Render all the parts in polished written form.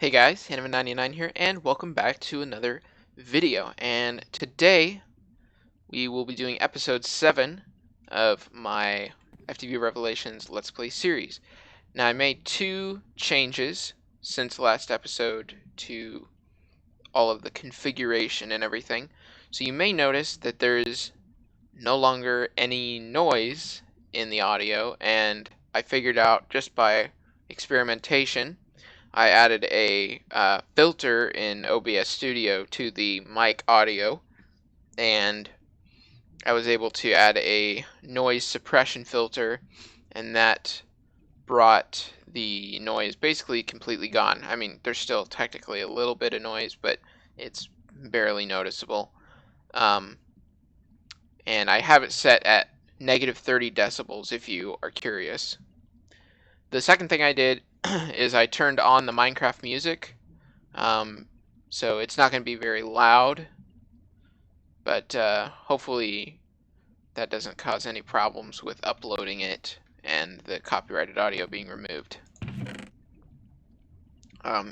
Hey guys, Hanneman99 here, and welcome back to another video. And today we will be doing episode 7 of my FTB Revelations Let's Play series. Now I made 2 changes since the last episode to all of the configuration and everything. So you may notice that there is no longer any noise in the audio, and I figured out just by experimentation I added a filter in OBS Studio to the mic audio, and I was able to add a noise suppression filter, and that brought the noise basically completely gone. I mean, there's still technically a little bit of noise, but it's barely noticeable. And I have it set at -30 decibels if you are curious. The second thing I did is I turned on the Minecraft music, so it's not going to be very loud, but hopefully that doesn't cause any problems with uploading it and the copyrighted audio being removed.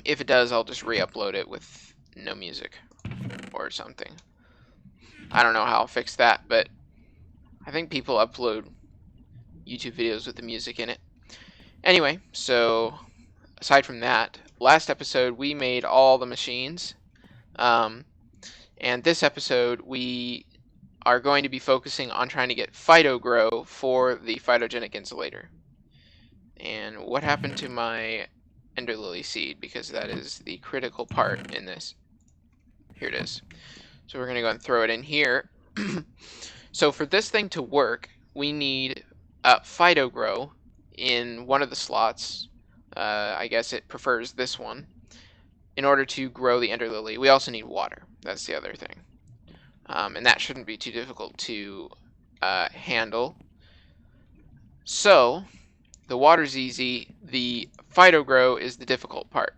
If it does, I'll just re-upload it with no music or something. I don't know how I'll fix that, but I think people upload YouTube videos with the music in it. Anyway, so aside from that, last episode we made all the machines, and this episode we are going to be focusing on trying to get phytogrow for the phytogenic insulator. And what happened to my ender lily seed, because that is the critical part in this. Here it is. So we're going to go and throw it in here. So for this thing to work, we need phytogrow in one of the slots. I guess it prefers this one. In order to grow the ender lily, we also need water. That's the other thing. And that shouldn't be too difficult to handle. So the water's easy. The phytogrow is the difficult part.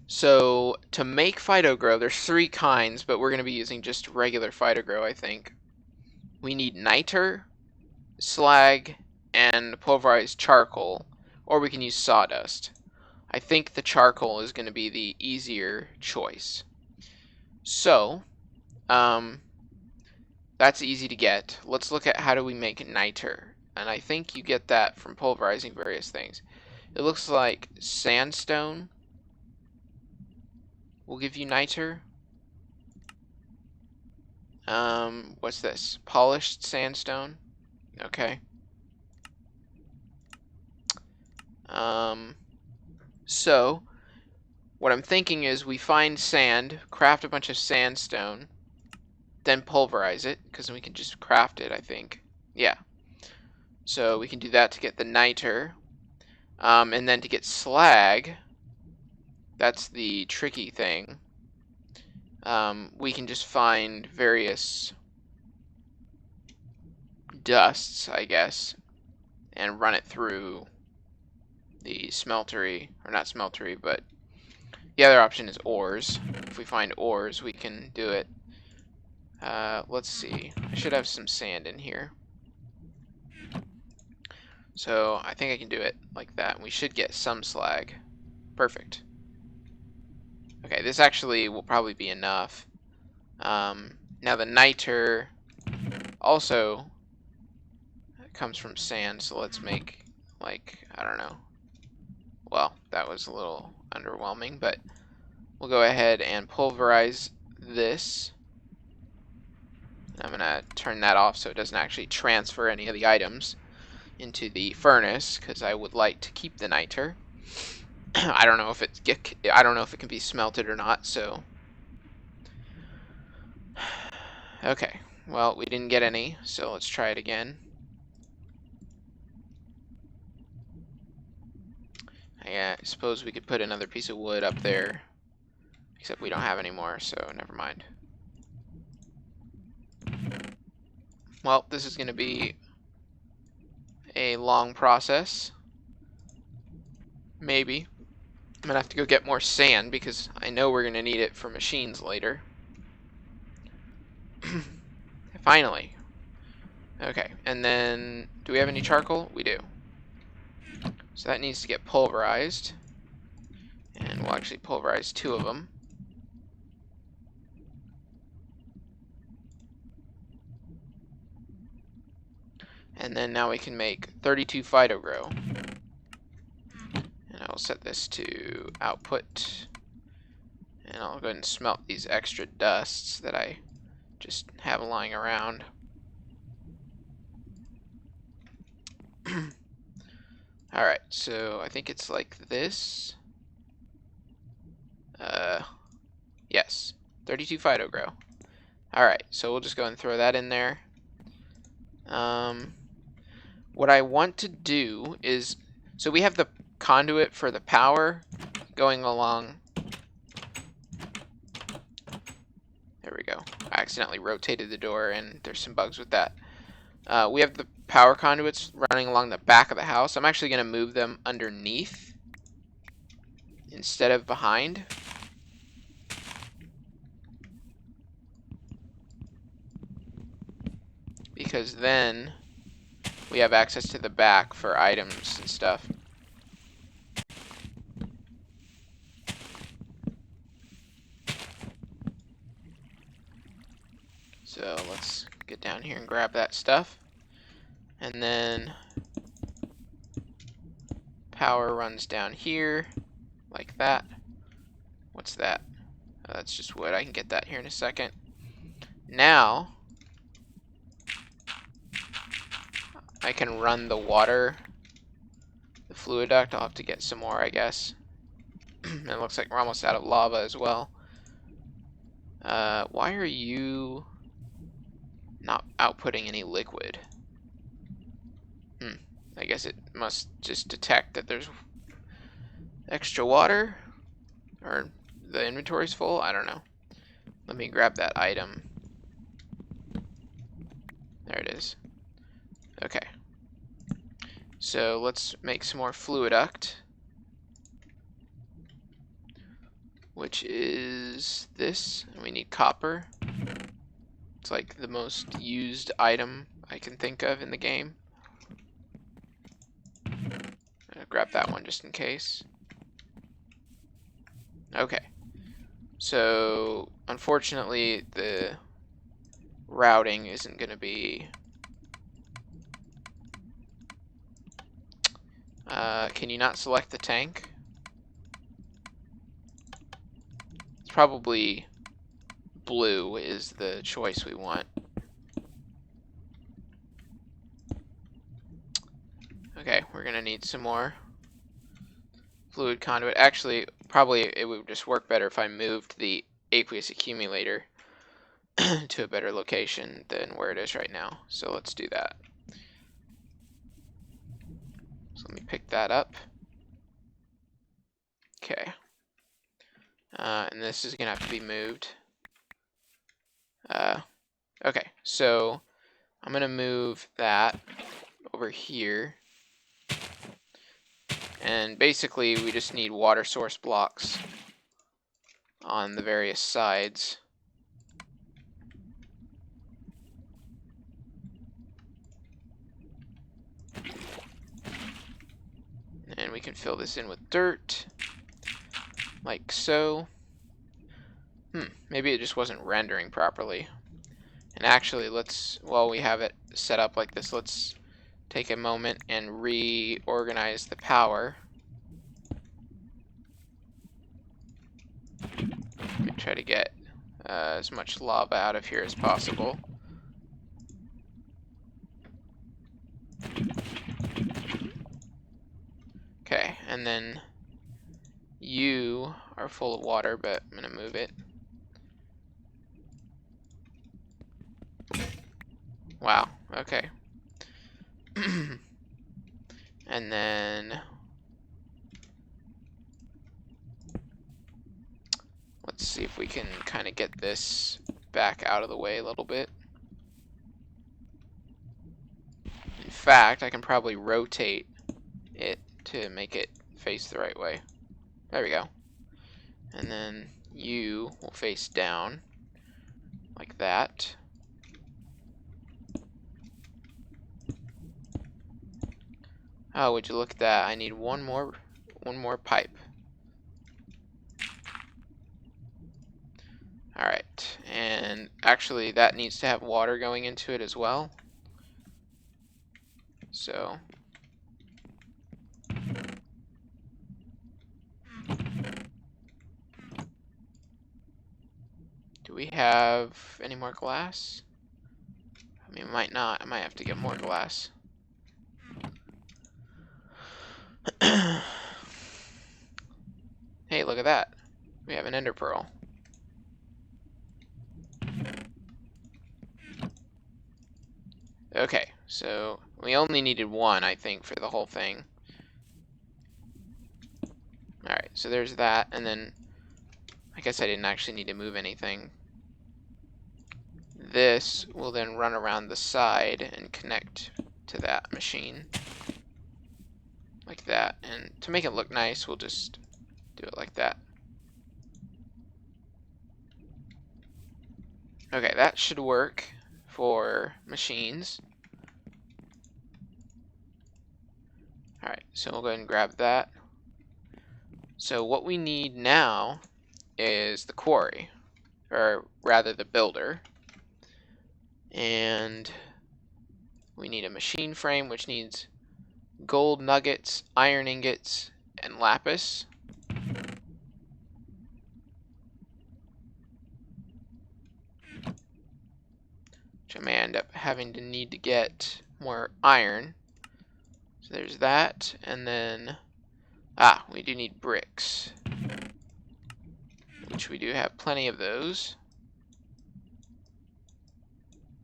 So to make phytogrow, there's 3 kinds, but we're going to be using just regular phytogrow, I think. We need niter, slag, and pulverized charcoal, or we can use sawdust. I think the charcoal is going to be the easier choice. So, that's easy to get. Let's look at how do we make niter. And I think you get that from pulverizing various things. It looks like sandstone will give you niter. What's this? Polished sandstone. Okay. So what I'm thinking is we find sand, craft a bunch of sandstone, then pulverize it, because we can just craft it, I think. Yeah. So we can do that to get the niter. And then to get slag, that's the tricky thing. We can just find various dusts, I guess, and run it through the smeltery, or not smeltery, but the other option is ores. If we find ores, we can do it. Let's see. I should have some sand in here. So I think I can do it like that. We should get some slag. Perfect. Okay, this actually will probably be enough. Now the niter also comes from sand, so let's make, like, I don't know. Well, that was a little underwhelming, but we'll go ahead and pulverize this. I'm going to turn that off so it doesn't actually transfer any of the items into the furnace, because I would like to keep the niter. I don't know if it can be smelted or not, so okay. Well, we didn't get any, so let's try it again. I suppose we could put another piece of wood up there, except we don't have any more, so never mind. Well, this is going to be a long process. Maybe. I'm going to have to go get more sand, because I know we're going to need it for machines later. Finally. Okay, and then, do we have any charcoal? We do. So that needs to get pulverized. And we'll actually pulverize 2 of them. And then now we can make 32 phytogrow. And I'll set this to output. And I'll go ahead and smelt these extra dusts that I just have lying around. Alright, so I think it's like this. Yes, 32 phytogrow. Alright, so we'll just go and throw that in there. What I want to do is, so we have the conduit for the power going along. There we go. I accidentally rotated the door and there's some bugs with that. We have the power conduits running along the back of the house. I'm actually going to move them underneath instead of behind. Because then we have access to the back for items and stuff. So let's get down here and grab that stuff. And then power runs down here like that. What's that? That's just wood. I can get that here in a second. Now I can run the water, the fluid duct. I'll have to get some more, I guess. It looks like we're almost out of lava as well. Why are you not outputting any liquid? I guess it must just detect that there's extra water, or the inventory's full. I don't know. Let me grab that item. There it is. Okay. So let's make some more fluid duct, which is this, and we need copper. It's like the most used item I can think of in the game. I'm gonna grab that one just in case. Okay. So unfortunately the routing isn't gonna be can you not select the tank? It's probably blue is the choice we want. Okay, we're gonna need some more fluid conduit. Actually, probably it would just work better if I moved the aqueous accumulator to a better location than where it is right now. So let's do that. So let me pick that up. Okay. And this is gonna have to be moved. Okay, so I'm gonna move that over here. And basically we just need water source blocks on the various sides. And we can fill this in with dirt, like so. Maybe it just wasn't rendering properly. And actually, while we have it set up like this, let's take a moment and reorganize the power. Let me try to get as much lava out of here as possible. Okay, and then you are full of water, but I'm gonna move it. Wow, okay. And then let's see if we can kind of get this back out of the way a little bit. In fact, I can probably rotate it to make it face the right way. There we go. And then you will face down like that. Oh, would you look at that? I need one more pipe. Alright, and actually that needs to have water going into it as well. So do we have any more glass? I mean, might not. I might have to get more glass. Hey, look at that. We have an ender pearl. Okay, so we only needed one, I think, for the whole thing. Alright, so there's that, and then I guess I didn't actually need to move anything. This will then run around the side and connect to that machine. Like that. And to make it look nice, we'll just do it like that. Okay, that should work for machines. Alright, so we'll go ahead and grab that. So what we need now is the quarry, or rather the builder. And we need a machine frame, which needs gold nuggets, iron ingots, and lapis. Which I may end up having to need to get more iron. So there's that, and then we do need bricks, which we do have plenty of those.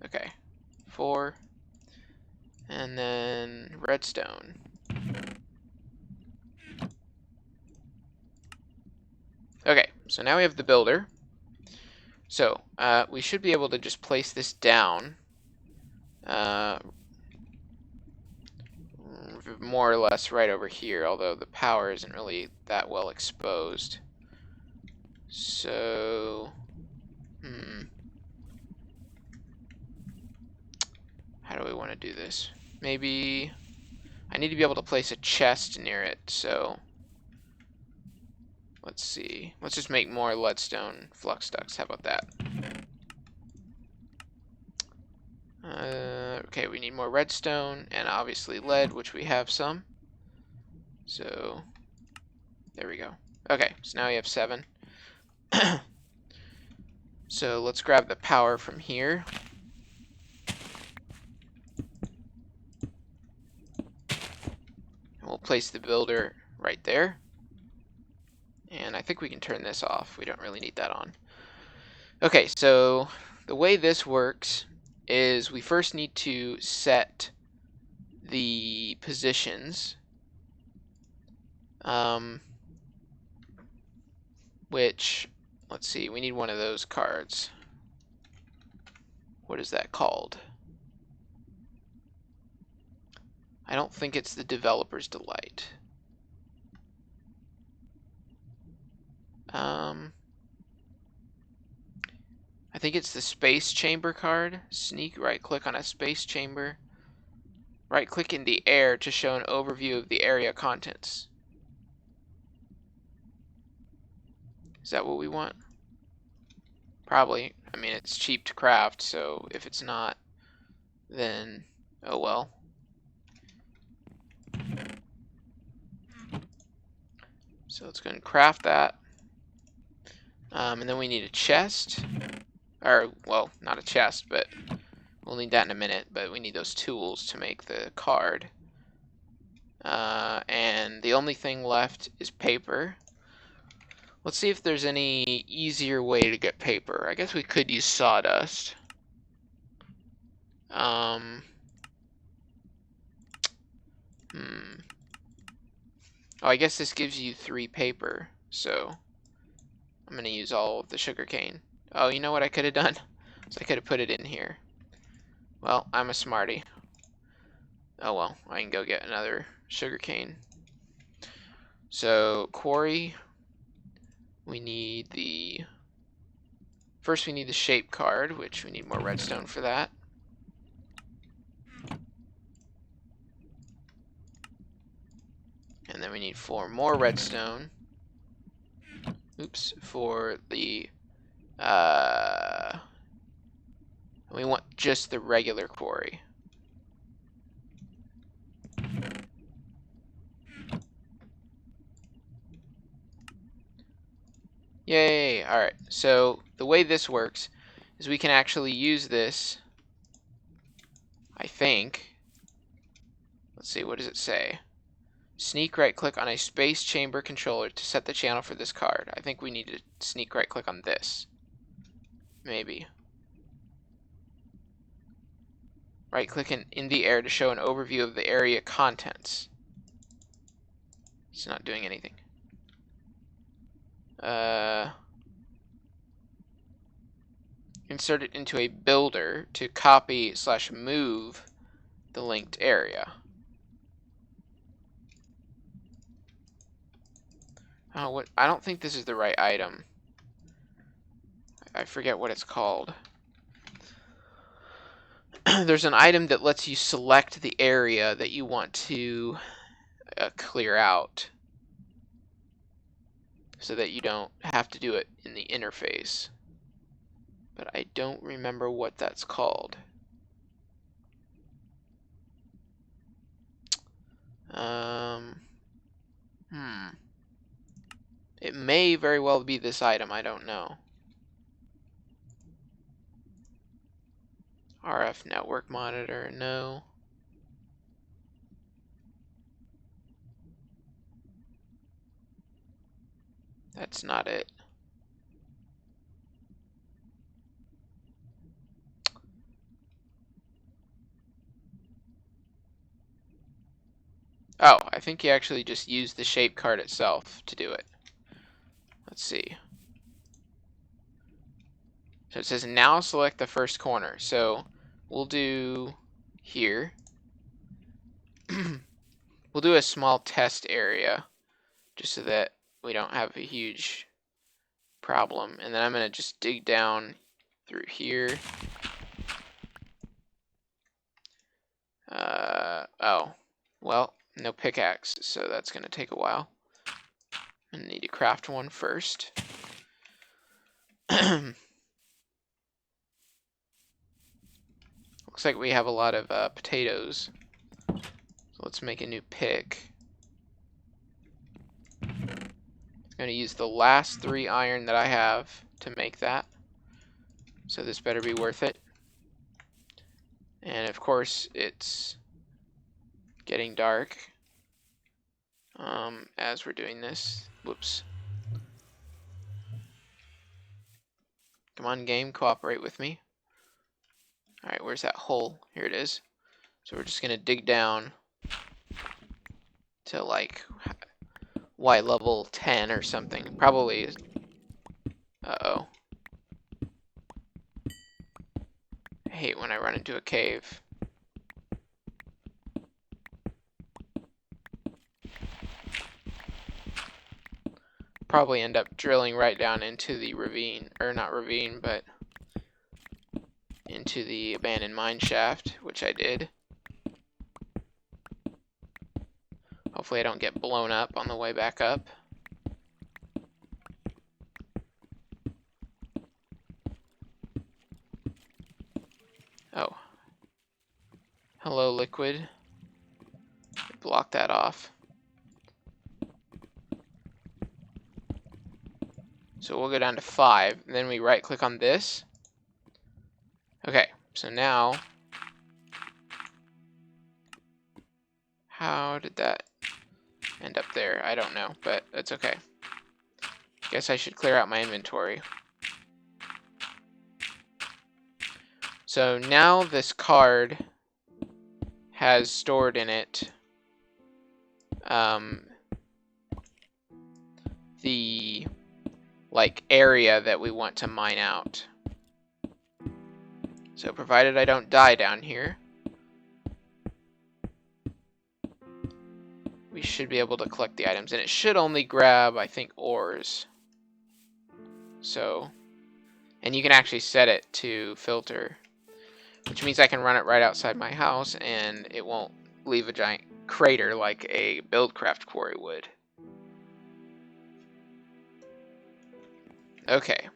Okay, 4, and then redstone. Okay, so now we have the builder. So we should be able to just place this down more or less right over here, although the power isn't really that well exposed. So how do we want to do this? Maybe I need to be able to place a chest near it, so let's see. Let's just make more leadstone flux ducts. How about that? Okay, we need more redstone and obviously lead, which we have some. So there we go. Okay, so now we have 7. So let's grab the power from here. And we'll place the builder right there. And I think we can turn this off. We don't really need that on. Okay, so the way this works is we first need to set the positions, which, let's see, we need one of those cards. What is that called? I don't think it's the Developer's Delight. I think it's the Space Chamber card. Sneak, right-click on a space chamber. Right-click in the air to show an overview of the area contents. Is that what we want? Probably. I mean, it's cheap to craft, so if it's not, then oh well. So let's go and craft that. And then we need a chest. Or, well, not a chest, but we'll need that in a minute. But we need those tools to make the card. And the only thing left is paper. Let's see if there's any easier way to get paper. I guess we could use sawdust. Oh, I guess this gives you 3 paper, so I'm going to use all of the sugarcane. Oh, you know what I could have done? So I could have put it in here. Well, I'm a smarty. Oh well, I can go get another sugarcane. So, quarry, we need the... First we need the shape card, which we need more redstone for that. And then we need 4 more redstone. Oops, for the we want just the regular quarry. Yay! Alright, so the way this works is we can actually use this, I think. Let's see, what does it say? Sneak right click on a space chamber controller to set the channel for this card. I think we need to sneak right click on this. Maybe. Right click in the air to show an overview of the area contents. It's not doing anything. Insert it into a builder to copy/move the linked area. Oh, what? I don't think this is the right item. I forget what it's called. There's an item that lets you select the area that you want to clear out, so that you don't have to do it in the interface. But I don't remember what that's called. It may very well be this item, I don't know. RF network monitor, no. That's not it. Oh, I think you actually just used the shape card itself to do it. Let's see. So it says now select the first corner. So we'll do here. We'll do a small test area just so that we don't have a huge problem. And then I'm going to just dig down through here. Oh, well, no pickaxe, so that's going to take a while. I'm going to need to craft one first. Looks like we have a lot of potatoes. So let's make a new pick. I'm going to use the last 3 iron that I have to make that. So this better be worth it. And of course, it's getting dark as we're doing this. Whoops. Come on, game, cooperate with me. Alright, where's that hole? Here it is. So we're just going to dig down to like Y level 10 or something. Probably. Uh-oh. I hate when I run into a cave. Probably end up drilling right down into the ravine, or not ravine, but into the abandoned mine shaft, which I did. Hopefully I don't get blown up on the way back up. Oh. Hello, liquid. Block that off. So we'll go down to 5, and then we right click on this. Okay, so now, how did that end up there? I don't know, but that's okay. Guess I should clear out my inventory. So now this card has stored in it the area that we want to mine out. So provided I don't die down here, we should be able to collect the items, and it should only grab, I think, ores. So, and you can actually set it to filter, which means I can run it right outside my house and it won't leave a giant crater like a Buildcraft quarry would. Okay.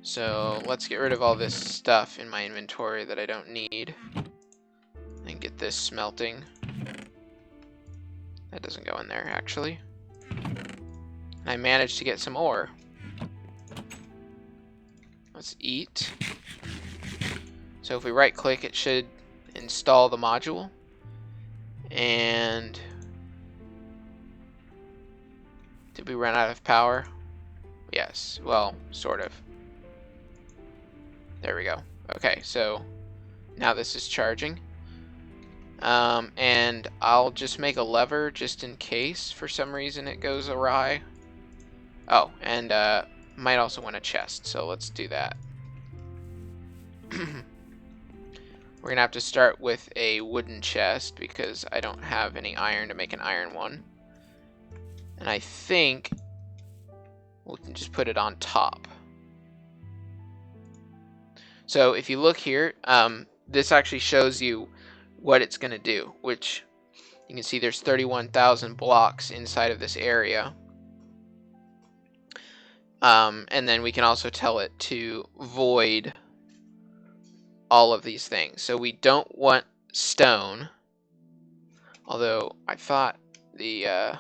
So let's get rid of all this stuff in my inventory that I don't need. And get this smelting. That doesn't go in there, actually. I managed to get some ore. Let's eat. So if we right click, it should install the module. And did we run out of power? Yes, well, sort of. There we go. Okay, so now this is charging. And I'll just make a lever just in case for some reason it goes awry. Oh, and might also want a chest, so let's do that. We're gonna have to start with a wooden chest because I don't have any iron to make an iron one. And I think we can just put it on top. So if you look here, this actually shows you what it's going to do, which you can see there's 31,000 blocks inside of this area. And then we can also tell it to void all of these things. So we don't want stone, although I thought the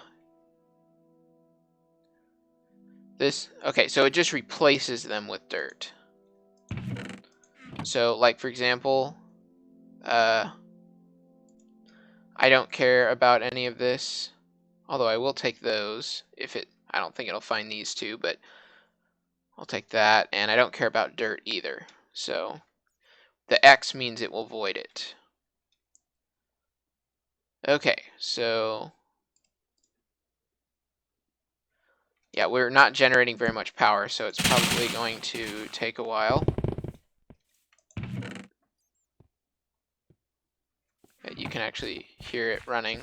okay, so it just replaces them with dirt. So like for example, I don't care about any of this, although I will take those if it, I don't think it'll find these two, but I'll take that, and I don't care about dirt either. So the X means it will void it. Okay, so yeah, we're not generating very much power, so it's probably going to take a while. You can actually hear it running.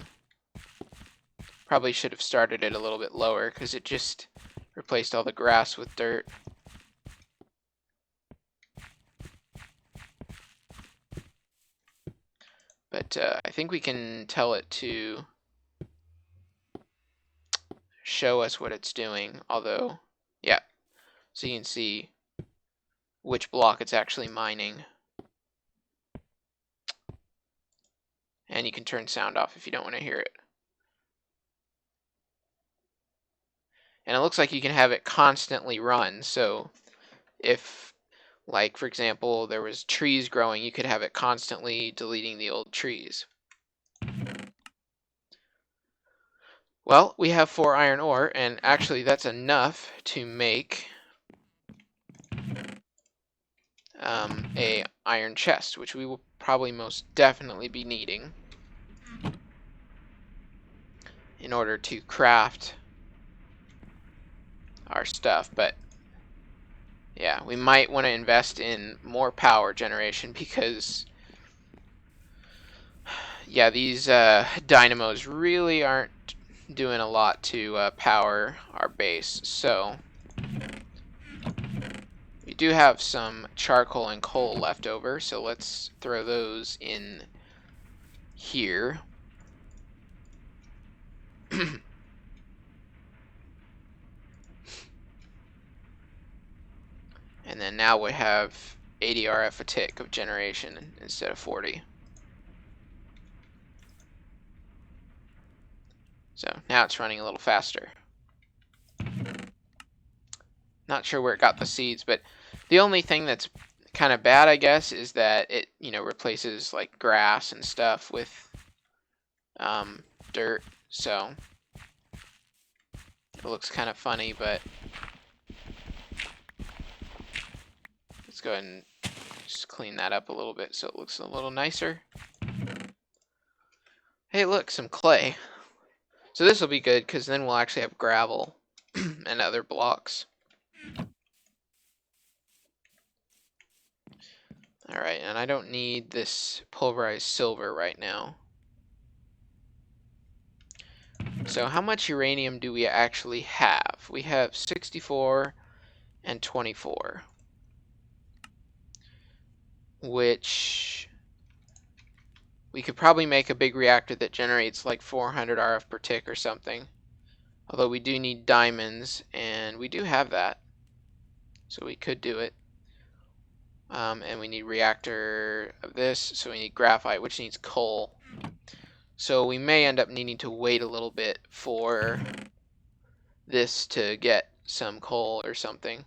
Probably should have started it a little bit lower because it just replaced all the grass with dirt. But I think we can tell it to show us what it's doing, although, yeah, so you can see which block it's actually mining. And you can turn sound off if you don't want to hear it. And it looks like you can have it constantly run, so if, like, for example, there was trees growing, you could have it constantly deleting the old trees. Well, we have 4 iron ore, and actually that's enough to make a iron chest, which we will probably most definitely be needing in order to craft our stuff. But yeah, we might want to invest in more power generation because yeah, these dynamos really aren't doing a lot to power our base. So we do have some charcoal and coal left over, so let's throw those in here. And then now we have 80 RF a tick of generation instead of 40. So now it's running a little faster. Not sure where it got the seeds, but the only thing that's kind of bad, I guess, is that it, replaces like grass and stuff with dirt. So it looks kind of funny, but let's go ahead and just clean that up a little bit so it looks a little nicer. Hey, look, some clay. So this will be good because then we'll actually have gravel and other blocks. Alright, and I don't need this pulverized silver right now. So how much uranium do we actually have? We have 64 and 24. Which we could probably make a big reactor that generates like 400 RF per tick or something. Although we do need diamonds, and we do have that, so we could do it. And we need reactor of this, so we need graphite, which needs coal. So we may end up needing to wait a little bit for this to get some coal or something.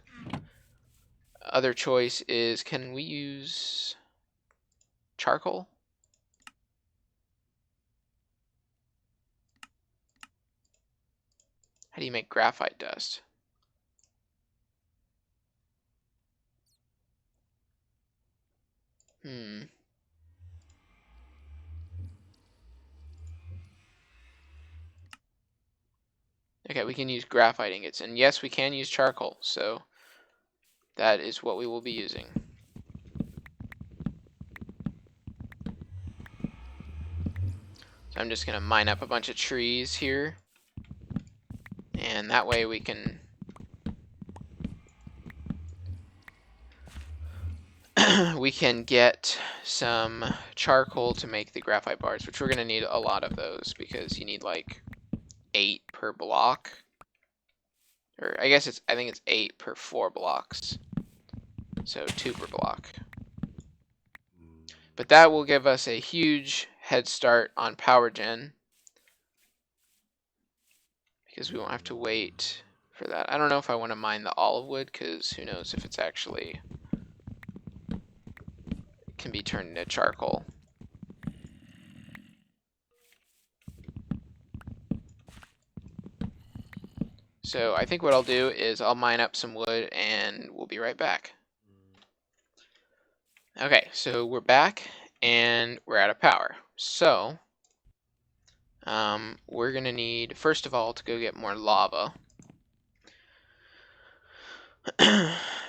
Other choice is, can we use charcoal? How do you make graphite dust? Okay, we can use graphite ingots, and yes, we can use charcoal, so that is what we will be using. So I'm just going to mine up a bunch of trees here, and that way we can we can get some charcoal to make the graphite bars, which we're going to need a lot of those because you need like 8 per block. Or I think it's 8 per 4 blocks. So 2 per block. But that will give us a huge head start on power gen, because we won't have to wait for that. I don't know if I want to mine the olive wood, because who knows if it's actually can be turned into charcoal. So I think what I'll do is I'll mine up some wood and we'll be right back. Okay, so we're back and we're out of power. So we're gonna need, first of all, to go get more lava.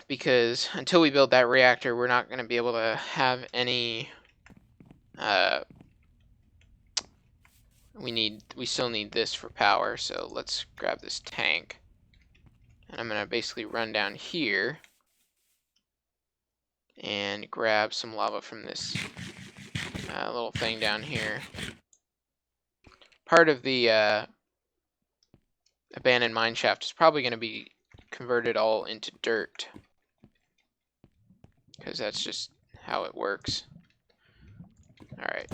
Because until we build that reactor, we're not gonna be able to have any we still need this for power, so let's grab this tank. And I'm gonna basically run down here and grab some lava from this little thing down here. Part of the abandoned mine shaft is probably going to be converted all into dirt, because that's just how it works. Alright.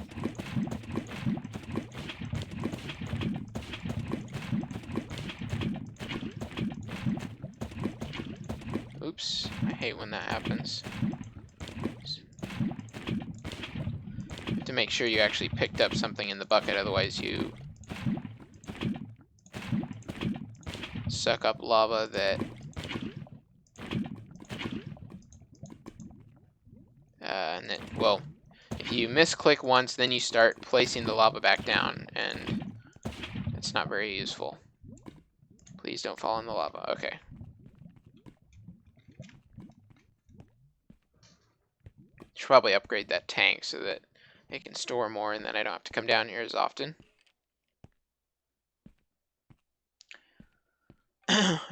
Oops, I hate when that happens. You have to make sure you actually picked up something in the bucket, otherwise you suck up lava that and then, well, if you misclick once, then you start placing the lava back down, and it's not very useful. Please don't fall in the lava. Okay. Should probably upgrade that tank so that it can store more, and then I don't have to come down here as often.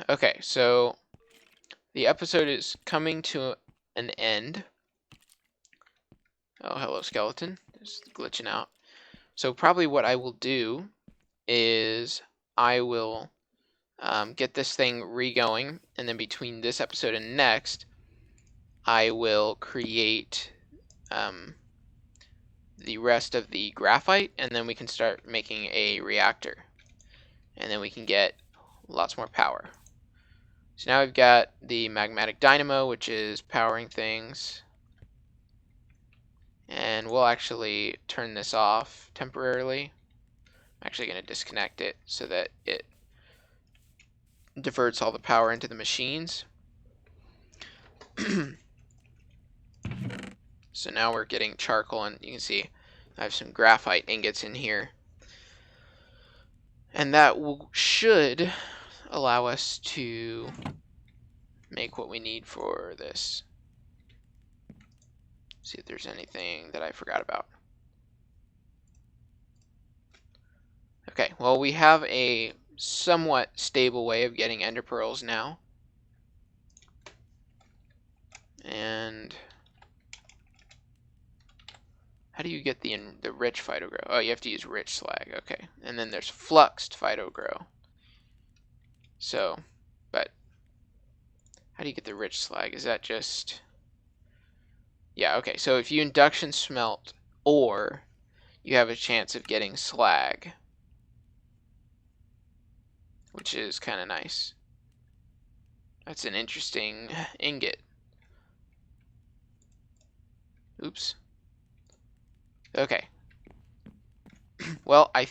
Okay, so the episode is coming to an end. Oh, hello, skeleton. Just glitching out. So probably what I will do is I will get this thing re-going, and then between this episode and next, I will create the rest of the graphite, and then we can start making a reactor. And then we can get lots more power. So now we've got the magmatic dynamo, which is powering things. And we'll actually turn this off temporarily. I'm actually going to disconnect it so that it diverts all the power into the machines. So now we're getting charcoal, and you can see I have some graphite ingots in here. And that should allow us to make what we need for this. See if there's anything that I forgot about. Okay, well, we have a somewhat stable way of getting ender pearls now. And How do you get the rich phytogrow? Oh, you have to use rich slag. Okay. And then there's fluxed phytogrow. So, but how do you get the rich slag? Is that just... Yeah, okay. So if you induction smelt ore, you have a chance of getting slag, which is kind of nice. That's an interesting ingot. Oops. Okay. Well, I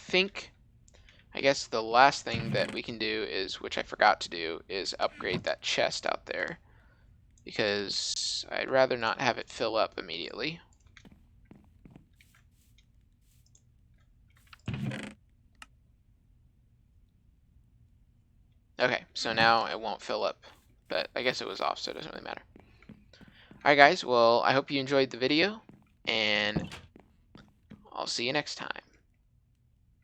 guess the last thing that we can do is, which I forgot to do, is upgrade that chest out there, because I'd rather not have it fill up immediately. Okay, so now it won't fill up, but I guess it was off, so it doesn't really matter. Alright guys, well, I hope you enjoyed the video, and I'll see you next time.